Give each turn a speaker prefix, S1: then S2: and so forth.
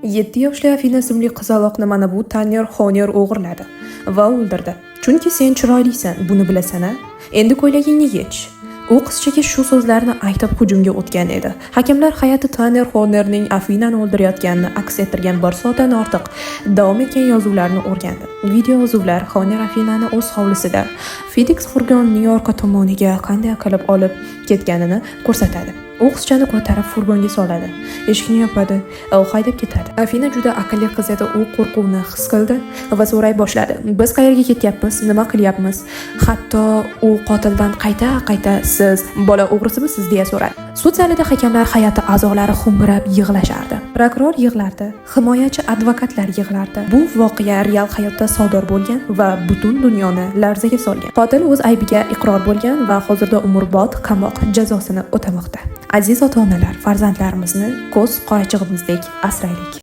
S1: 7 yoshli Afina ismli qizaloqni mana bu Tanner Honor o'g'irladi va o'ldirdi. Chunki sen chiroylisan, buni bilasan-a? Endi ko'ylagingni yech. U qizchaga shu so'zlarni aytib hujumga o'tgan edi. Hakamlar hay'ati Tanner Honorning Afinani o'ldirayotganini aks ettirgan 1 soatdan ortiq davom etgan yozuvlarni o'rgandi. Video yozuvlar Honor Afinani o'z hovlisida FedEx furgonining orqa tomoniga qanday qilib olib ketganini ko'rsatadi. U qizchani ko'tarib furgonga soladi. Eshikni yopadi, u haydab ketadi. Afina juda aqlli qiz edi, u qo'rquvni his qildi va so'ray boshladi. Biz qayerga ketyapmiz? Nima qilyapmiz? Hatto u qotildan qayta siz bola o'g'risimisiz deya so'radi. Sud zalida hakamlar hay'ati a'zolari ho'ngrab yig'lashardi. Prokuror yig'lardi, himoyachi advokatlar yig'lardi. Bu voqea real hayotda sodir bo'lgan va butun dunyoni larzaga solgan. Qotil o'z aybiga iqror bo'lgan va hozirda umrbod qamoq jazosini o'tamoqda. Aziz ota-onalar, farzandlarimizni ko'z qorachig'imizdek asraylik.